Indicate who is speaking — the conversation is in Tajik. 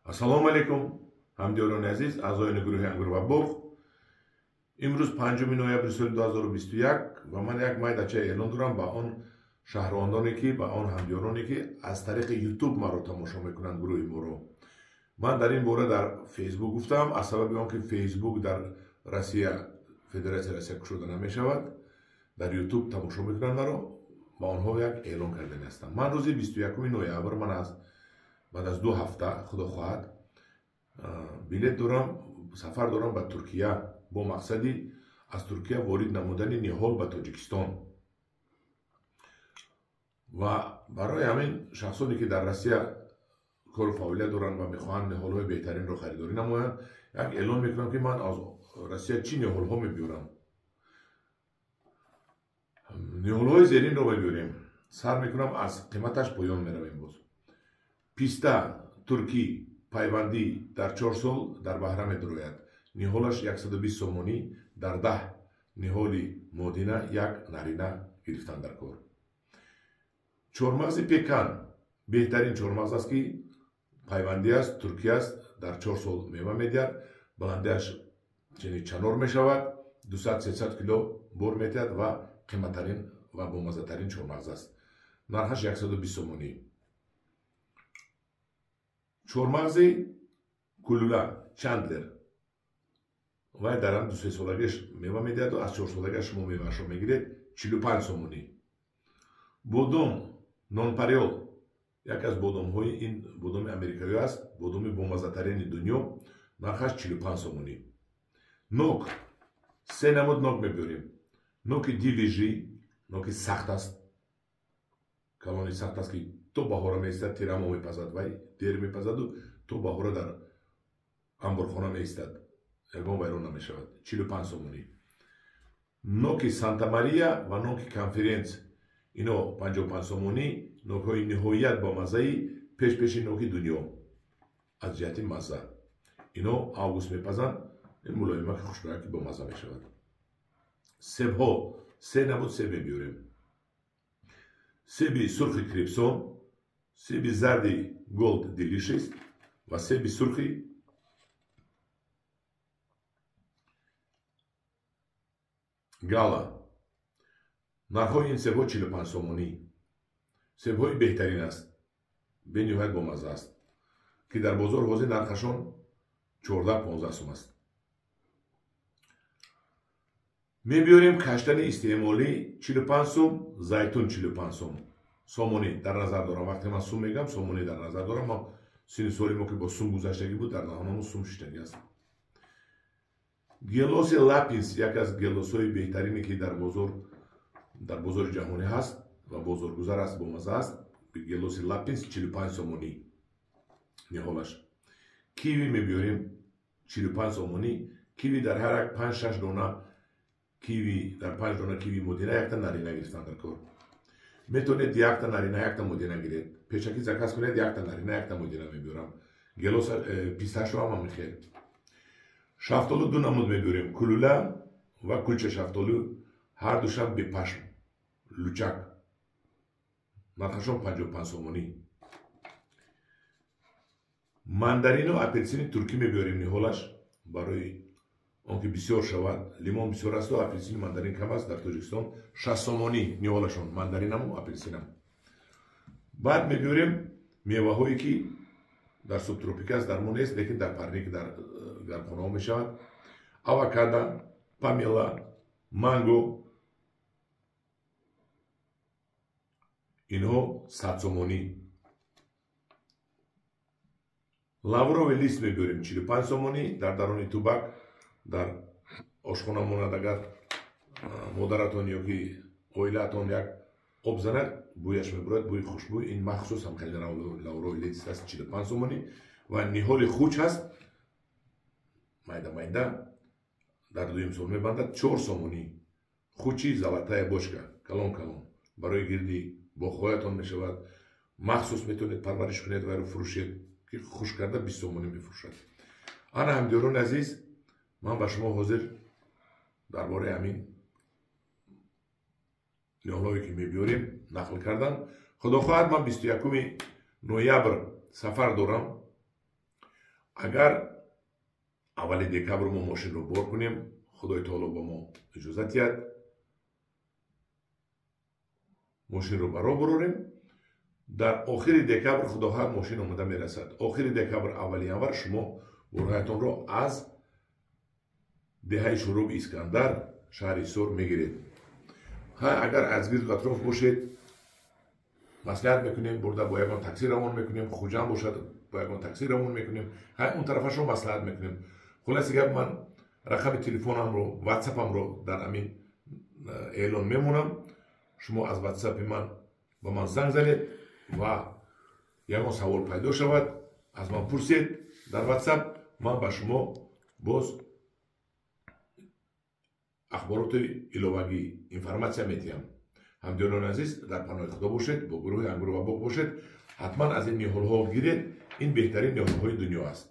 Speaker 1: Ассалому алейкум, ҳамдиёрони азиз, аъзоёни гурӯҳи Ангур ва Буғ. Имрӯз 5 ноябри соли 2021 ва ман як майдачаи эълон дорам ба он шаҳрвандоне ки ба он ҳамдиёроне ки аз тариқи YouTube маро тамошо мекунанд гурӯҳи моро. Ман дар ин бора дар Facebook гуфтам, аз сабаби он ки Facebook дар Россия, Федератсияи Россия кушода намешавад, дар YouTube тамошо мекунанд маро, ба онҳо як эълон карда ҳастам. Ман рӯзи 21 ноябр ман بعد از 2 هفته خدا خواهد بلیط دارم، سفر دارم به ترکیه با مقصدی از ترکیه وارد نمودن نهال به تاجیکستان و برای همین شخصانی که در روسیه کار فعالیت دارن و میخواهند نهال های بهترین رو خریداری نمایند، یک اعلان میکنم که من از روسیه چی نهال ها میبیارم. نهال های زیرین رو میبیاریم، سر میکنم از قیمتش پایان میرویم. باز پیستا ترکی پیوندی در 4 سال در بهره می‌دراید. نهالش 120 سومونی در 10 نهالی مادینه یک نارینه گرفتن در کار. چهارمغز پیکان بهترین چهارمغز است که پیوندی است، ترکی است، در 4 سال میوه میدهد، بلندیش چنین چنار میشود، 200-300 کیلو بر میدهد و قیمتترین و بامزه‌ترین چهارمغز است. نرخش 120 سومونی. چهارمغزی کلولا چندلر و در هم 2-3 سالگیش میوه میدهد و از 4 سالگیش شما میوهش رو میگیرید 45 سومونی. بادام نانپریال یک از بادام های این بادام امریکایی است، بادام بامزه‌ترین دنیا، نرخش 45 سومونی. نوک 3 نمود نوک میبریم. نوک دیویژی، نوک سخت است، کلانی سخت است که تو بهاره میستد، تیرما میپزد و دیر میپزد و تو بهاره در انبارخانه میستد، یگان ویران نمیشود. 45 سومونی. نوک سانتا ماریا و نوک کانفرنس اینا 55 سومونی. نوک های نهایت با مزه پیش نوک دنیا از جهت مزه. اینا آگوست میپزن، این ملایمه که خوشبره که با مزه میشود. سب ها 3 نمود سب میبیاریم. سبی سرخ کریپسون، سبی زردی گولد دیلیشیس و سبی سرخی گالا. نرخ‌های این سب‌ها 45 سومونی. سب‌های بهترین است، به نهایت بامزه است که در بازار حاضر نرخشان 14-15 سوم است. می‌بیاریم کشتن استعمالی 45 سوم، زیتون 45 سوم. سومونی در نظر دارم، وقتی من سوم میگم سومونی در نظر دارم. ما سین سالی ما که با سوم گذشتگی بود در دهانمون سوم شیشتگی است. گلوس لاپینس یک از گلوس‌های بهترینی که در بازار جهانی هست و بازارگذار است، بامزه است. گلوس لاپینس 45 سومونی نهالش. کیوی می‌بیاریم 45 سومونی. کیوی در هر یک 5-6 دانه کیوی، در 5 دانه کیوی مدینه یک تا نارینه گرفتن در کار. میتونید یک تا نارینه یک تا مدینه گیرید. پیشکی زکاس کنید یک تا نارینه یک تا مدینه میبیارم. گلوس پیستاش رو هم میخیر. شفتالو 2 نمود میبیاریم. کلولا و کلچه شفتالو هر دوشم به پشم لوچک. نرخشون 55 سومونی. ماندارین و اپلسین ترکی میبیاریم نهالش برای آنکه بسیار شود. لیمون بسیار است و اپلسین ماندارین کم است. در تاجیکستان 60 سومونی نهالشون، ماندارینم و اپلسینم. بعد میبیاریم میوه هایی که در سوبتروپیک است، در ما نیست لیکن در پرنیک در گرمخانه ها میشود. آووکادو، پامیلا، مانگو، اینها 100 سومونی. لاورو و لیست میبیاریم 45 سومونی. در درون توبک در آشخانه ماند اگر مادرتان یا که اویلتان یک آب زند بویش میبرد، بوی خوشبوی. این مخصوص هم خیلی لورو لیست است 45 سومونی و نهال خوچ هست майда در دویم سال میبندد 4 سومونی. خوچی زلاتای باشکا کلان برای گردی با خواهتان میشود. مخصوص میتونید پرورش کنید و رو فروشید که خوش کرده 20 سومونی میفروشد. آن همدیاران عزیز، من به شما حاضر درباره همین نهالایی که میبیاریم نقل کردم. خدا خواهد من 21 نوامبر سفر دارم агар аввали декабр мо мошинро бор кунем, худои таоло ба мо иҷозат диҳад, мошинро ба роҳ барорем. дар охири декабр худоҳад мошин омада мерасад. охири декабр аввали январ шумо бурҳоятонро аз деҳаи шӯроб Искандар шаҳри Ҳисор мегиред. агар аз гирду атроф бошед, маслиҳат мекунем, бурда бо ягон такси равон мекунем, хуҷам бошад бо ягон такси равон мекунем, он тарафашро маслиҳат мекунем. хулоси гап, ман рақами телефонамро, ватсапамро дар амин эълон мемонам. шумо аз ватсапи ман ба ман занг занед ва ягон савол пайдо шавад, аз ман пурсед дар ватсап, ман ба шумо боз ахбороти иловагӣ информатсия медиҳам. ҳамдиёнони азиз, дар паноҳи худо бошед, бо гурӯҳи ангурӯ ва боғ бошед. ҳатман аз ин ниҳолҳо гиред. ин беҳтарин ниҳолҳои дунё аст.